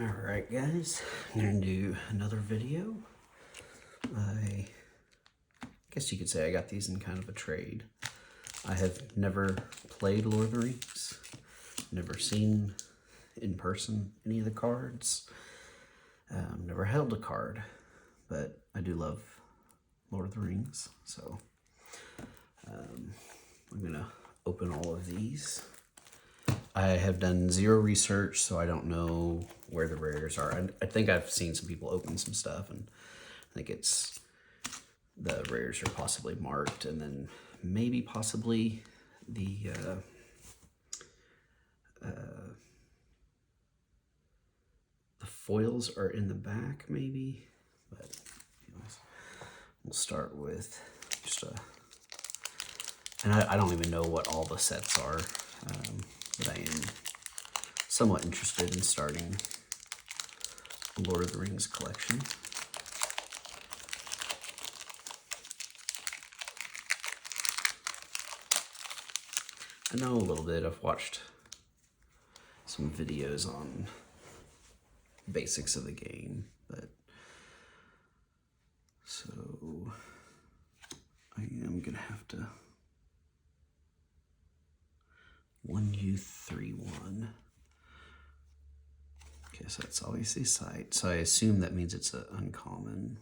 Alright guys, I'm going to do another video. I guess you could say I got these in kind of a trade. I have never played Lord of the Rings, never seen in person any of the cards, never held a card, but I do love Lord of the Rings, so I'm going to open all of these. I have done zero research, so I don't know where the rares are. I think I've seen some people open some stuff, and I think it's the rares are possibly marked, and then maybe possibly the foils are in the back, maybe. But anyways, we'll start with just a, and I don't even know what all the sets are. But I am somewhat interested in starting a Lord of the Rings collection. I know a little bit. I've watched some videos on basics of the game, but so I am gonna have to 1U31. Okay, so that's obviously sight. So I assume that means it's an uncommon.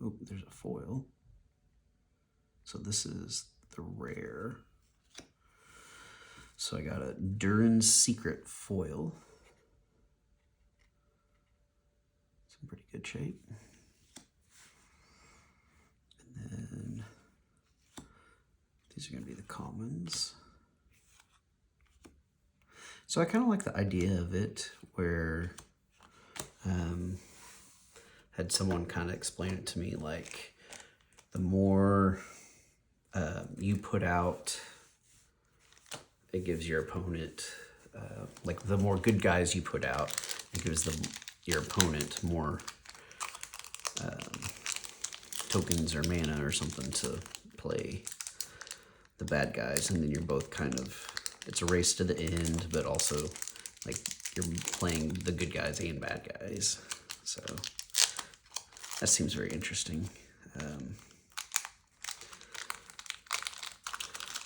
Oh, there's a foil. So this is the rare. So I got a Durin's Secret foil. It's in pretty good shape. And then these are going to be the commons. So I kind of like the idea of it where had someone kind of explain it to me, like the more you put out, it gives your opponent, like the more good guys you put out, it gives your opponent more tokens or mana or something to play the bad guys, and then you're both kind of, it's a race to the end, but also like you're playing the good guys and bad guys. So that seems very interesting.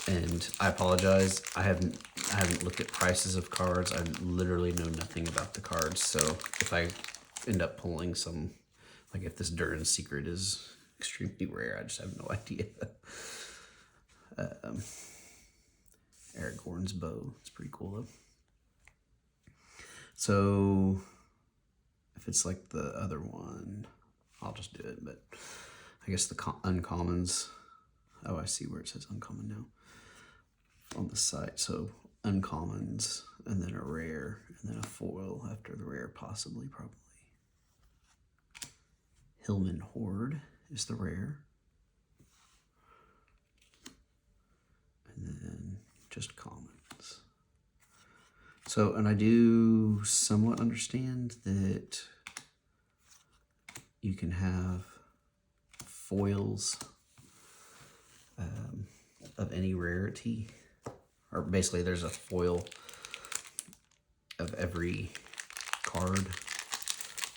And I apologize, I haven't looked at prices of cards. I literally know nothing about the cards, so if I end up pulling some, like if this Durin's Secret is extremely rare, I just have no idea. Aragorn's bow, it's pretty cool though. So if it's like the other one, I'll just do it, but I guess the uncommons, oh, I see where it says uncommon now on the side. So uncommons, and then a rare, and then a foil after the rare, possibly, probably. Hillman Horde is the rare. And then just commons. So, and I do somewhat understand that you can have foils of any rarity, or basically there's a foil of every card.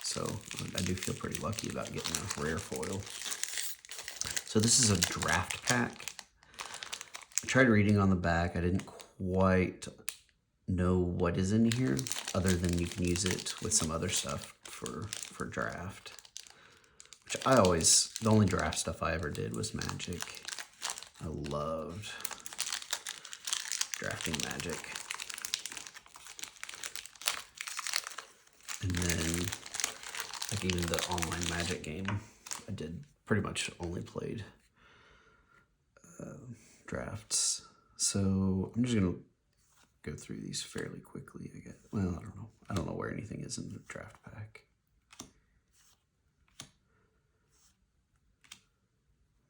So I do feel pretty lucky about getting a rare foil. So this is a draft pack. I tried reading on the back. I didn't quite know what is in here, other than you can use it with some other stuff for draft. Which I always, the only draft stuff I ever did was Magic. I loved drafting Magic. And then, like even the online Magic game, I did pretty much only played drafts. So I'm just gonna go through these fairly quickly, I guess. Well, I don't know. I don't know where anything is in the draft pack.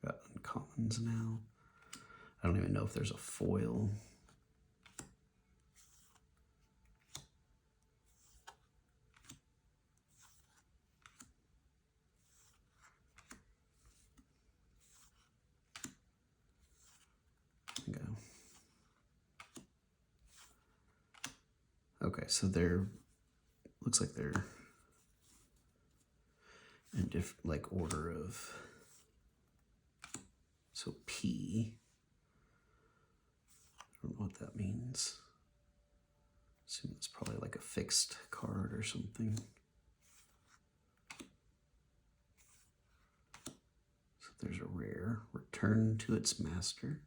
Got uncommons now. I don't even know if there's a foil. so looks like they're in different, like, order of, so P, I don't know what that means. I assume it's probably like a fixed card or something. So there's a rare, return to its master.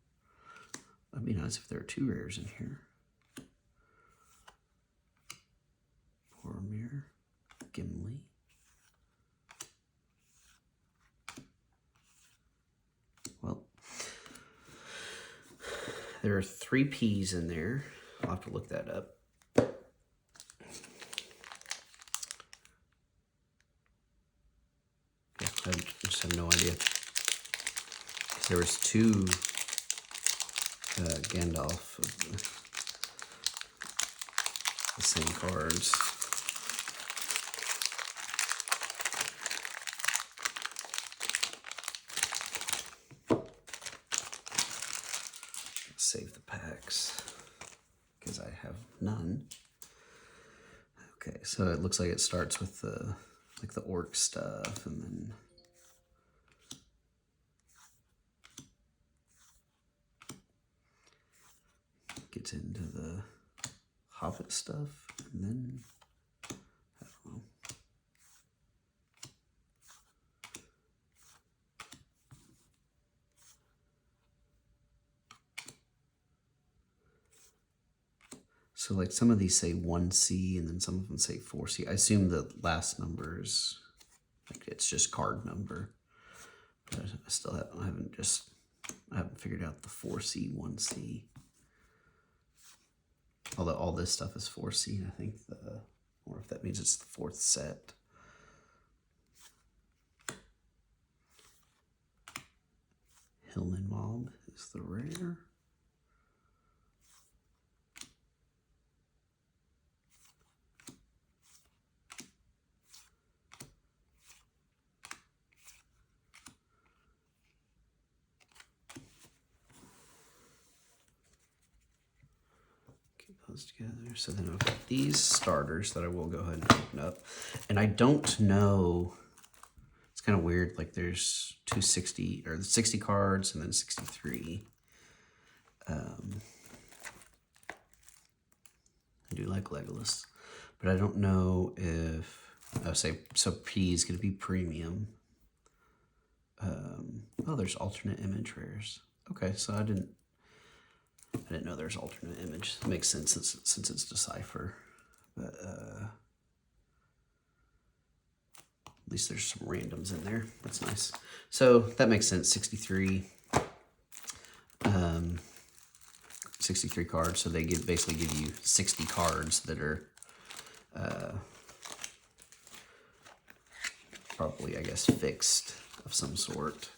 That'd be nice if there are 2 rares in here. Boromir, Gimli. Well, there are 3 P's in there. I'll have to look that up. Yeah, I just have no idea. There was 2 Gandalf of the same cards. Save the packs because I have none. Okay, so it looks like it starts with the like the orc stuff, and then gets into the Hobbit stuff, and then I don't know. So like some of these say 1C and then some of them say 4C. I assume the last numbers, like it's just card number. But I still I haven't figured out the 4C, 1C. Although all this stuff is 4C, I think or if that means it's the 4th set. Hillenwald is the rare. Those together. So then I've got these starters that I will go ahead and open up. And I don't know, it's kind of weird, like there's 260 or 60 cards and then 63. I do like Legolas, but I don't know if, so P is going to be premium. Oh, there's alternate image rares. Okay, so I didn't know there's alternate image. It makes sense since it's Decipher. But at least there's some randoms in there. That's nice. So that makes sense. 63. 63 cards. So they basically give you 60 cards that are probably, I guess, fixed of some sort.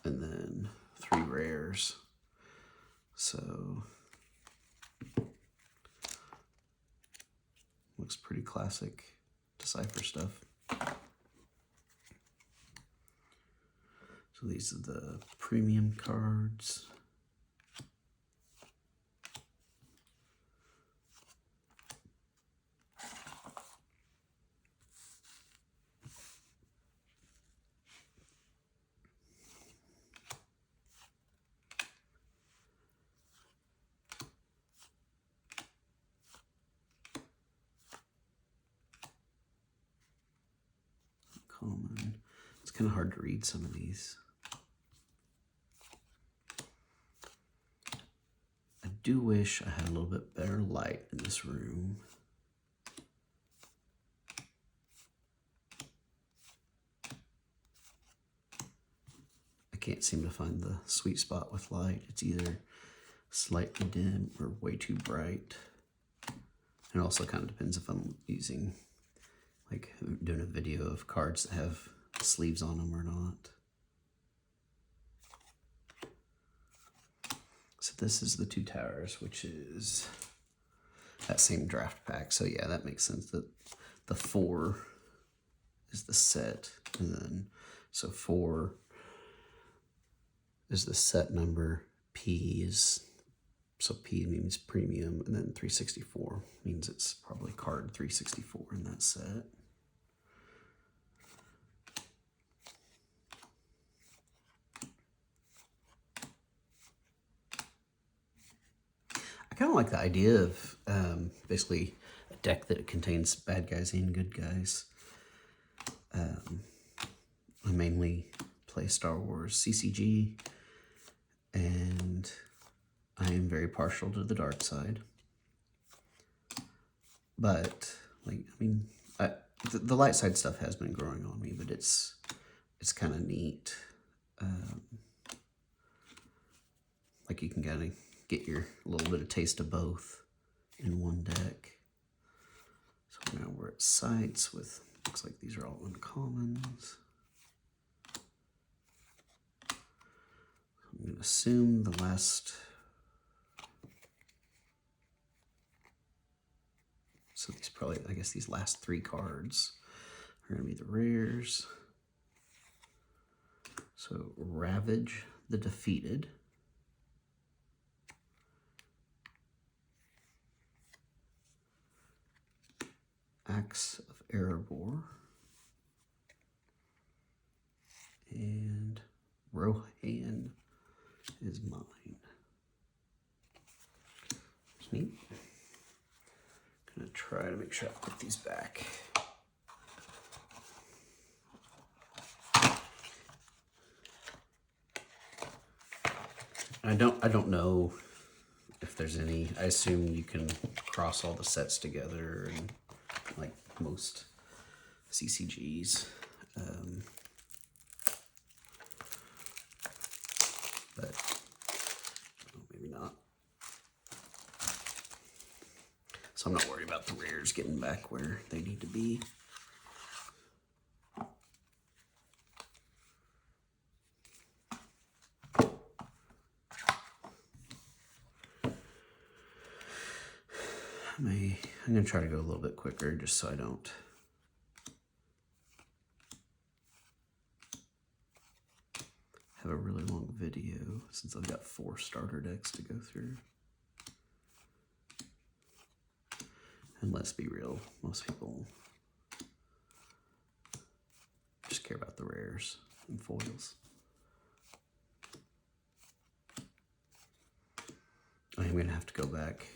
And then 3 rares. So looks pretty classic Decipher stuff. So these are the premium cards. Common. It's kind of hard to read some of these. I do wish I had a little bit better light in this room. I can't seem to find the sweet spot with light. It's either slightly dim or way too bright. It also kind of depends if I'm using, like, doing a video of cards that have sleeves on them or not. So this is the 2 Towers, which is that same draft pack. So yeah, that makes sense that the 4 is the set. And then, so 4 is the set number. P is So P means premium, and then 364 means it's probably card 364 in that set. I kind of like the idea of basically a deck that contains bad guys and good guys. I mainly play Star Wars CCG, and I am very partial to the dark side. But, like, I mean, the light side stuff has been growing on me, but it's kind of neat. Like, you can kind of get your little bit of taste of both in one deck. So now we're at sights with, looks like these are all uncommons. I'm going to assume the last, so these probably, I guess these last 3 cards are going to be the rares. So Ravage the Defeated. Axe of Erebor. And Rohan is mine. It's neat. I'm gonna try to make sure I put these back. I don't know if there's any. I assume you can cross all the sets together, and like most CCGs. But maybe not. So I'm not worried about the rares getting back where they need to be. I'm going to try to go a little bit quicker just so I don't have a really long video since I've got 4 starter decks to go through. And let's be real, most people just care about the rares and foils. I'm going to have to go back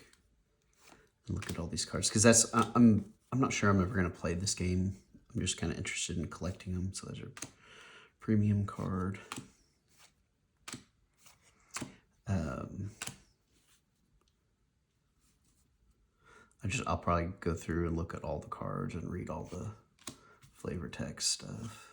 and look at all these cards because that's I'm not sure I'm ever going to play this game. I'm just kind of interested in collecting them. So there's a premium card. I'll probably go through and look at all the cards and read all the flavor text stuff.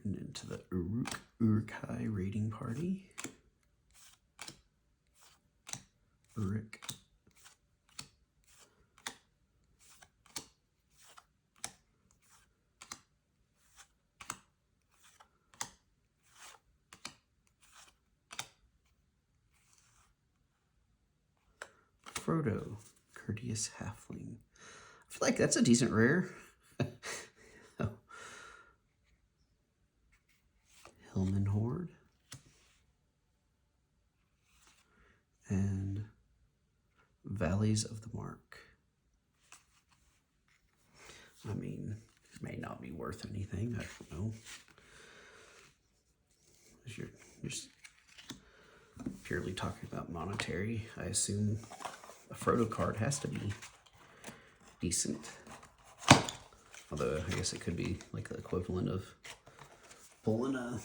We're into the Uruk-hai raiding party. Uruk. Frodo, Courteous Halfling. I feel like that's a decent rare. Oh. Hillman Horde. And Valleys of the Mark. I mean, it may not be worth anything. I don't know. You're just purely talking about monetary. I assume a Frodo card has to be decent. Although I guess it could be like the equivalent of pulling a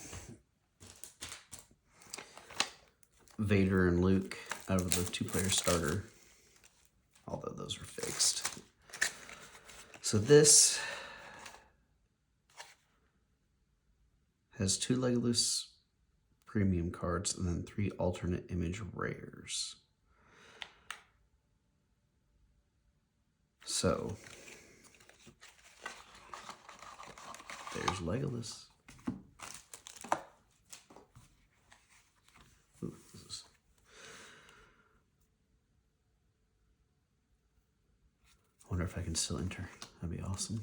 Vader and Luke out of the 2-player starter. Although those are fixed. So this has 2 Legolas premium cards and then 3 alternate image rares. So there's Legolas. wonder if I can still enter. That'd be awesome.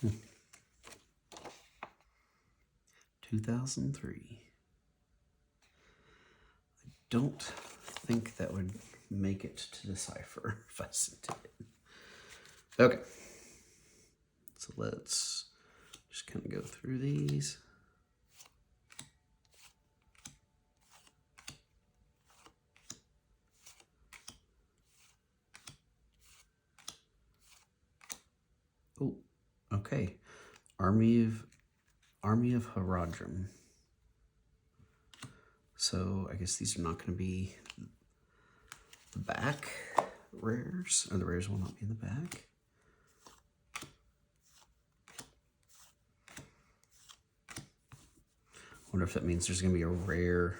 Hmm. 2003. I don't think that would make it to Decipher if I sent it. Okay. So let's just kind of go through these. Oh, okay. Army of Haradrim. So I guess these are not going to be the back rares, or the rares will not be in the back. Wonder if that means there's going to be a rare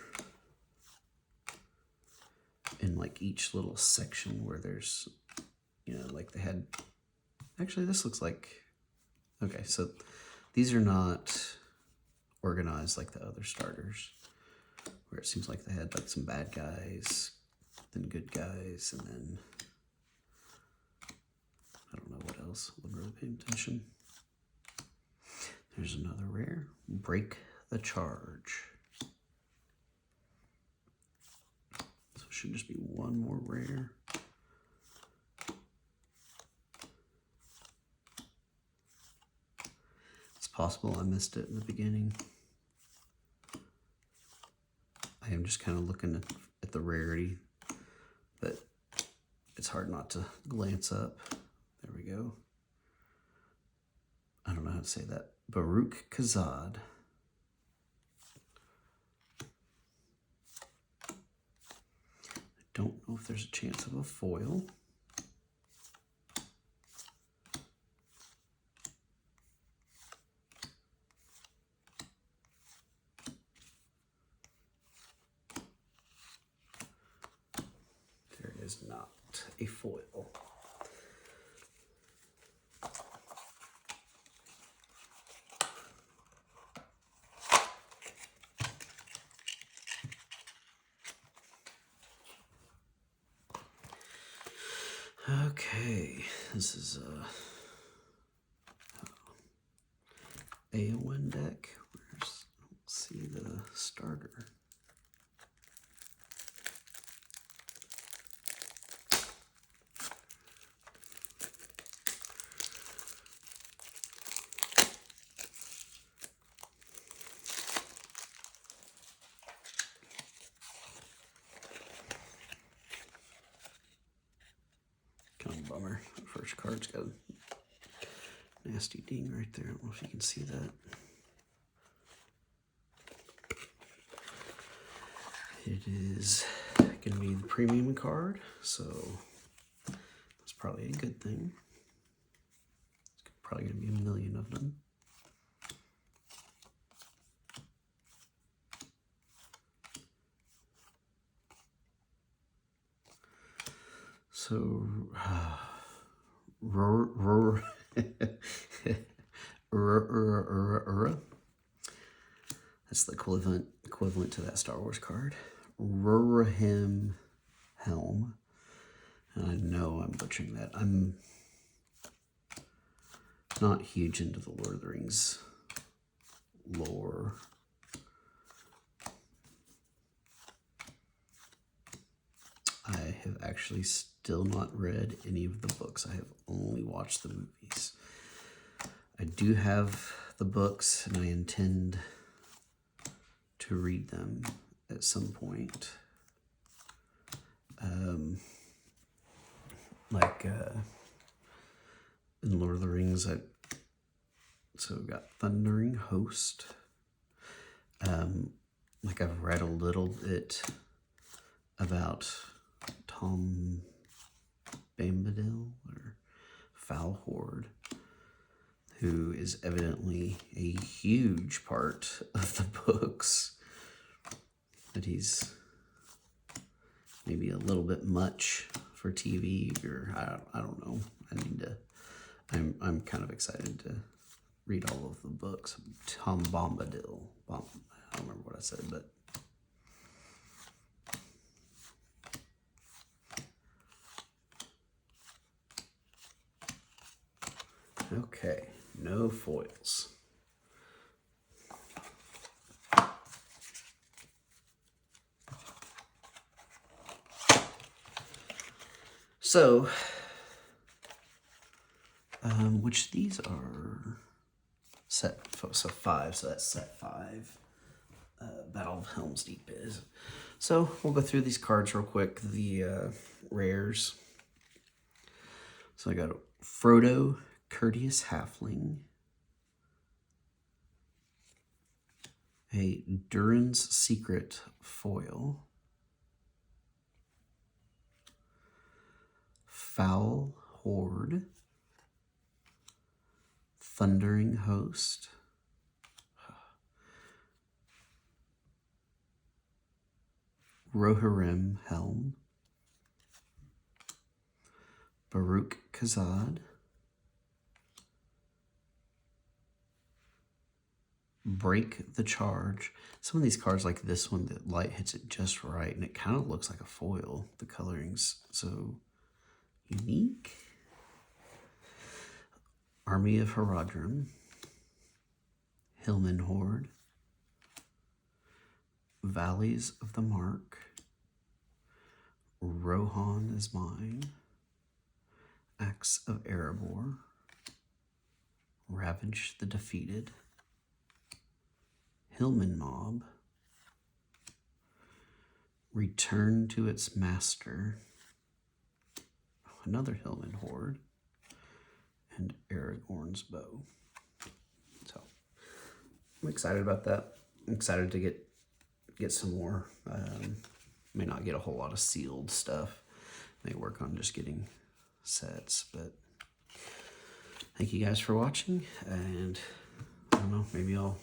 in like each little section where there's, you know, like they had. Actually, this looks like, okay, so these are not organized like the other starters, where it seems like they had like some bad guys, then good guys, and then I don't know what else. I wasn't really paying attention. There's another rare, Break the Charge. So it should just be one more rare. It's possible I missed it in the beginning. I am just kind of looking at the rarity, but it's hard not to glance up. There we go. I don't know how to say that. Baruch Kazad. I don't know if there's a chance of a foil. There is not a foil. Okay, this is a AON deck. Let's see the starter. Kind of a bummer. The first card's got a nasty ding right there. I don't know if you can see that. It is going to be the premium card, so that's probably a good thing. It's probably going to be a million of them. So, that's the equivalent to that Star Wars card. Rurahim Helm. And I know I'm butchering that. I'm not huge into the Lord of the Rings lore. I have actually still not read any of the books. I have only watched the movies. I do have the books, and I intend to read them at some point. In Lord of the Rings, so we got Thundering Host. Like I've read a little bit about Tom Bombadil or Foul Horde, who is evidently a huge part of the books, but he's maybe a little bit much for TV, or I don't know. I'm kind of excited to read all of the books. Tom Bombadil. I don't remember what I said, but Okay, no foils. So, which these are set, so 5, so that's set 5. Battle of Helm's Deep is. So we'll go through these cards real quick. The rares. So I got Frodo, Courteous Halfling, a Durin's Secret foil, Foul Horde, Thundering Host, Rohirrim Helm, Baruch Kazad, Break the Charge. Some of these cards, like this one, the light hits it just right, and it kind of looks like a foil. The coloring's so unique. Army of Haradrim, Hillman Horde, Valleys of the Mark, Rohan is mine, Axe of Erebor, Ravage the Defeated, Hillman Mob, Return to its Master, another Hillman Horde, and Aragorn's Bow. So I'm excited about that. I'm excited to get some more. May not get a whole lot of sealed stuff. May work on just getting sets, but thank you guys for watching, and I don't know, maybe I'll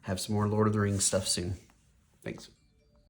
have some more Lord of the Rings stuff soon. Thanks.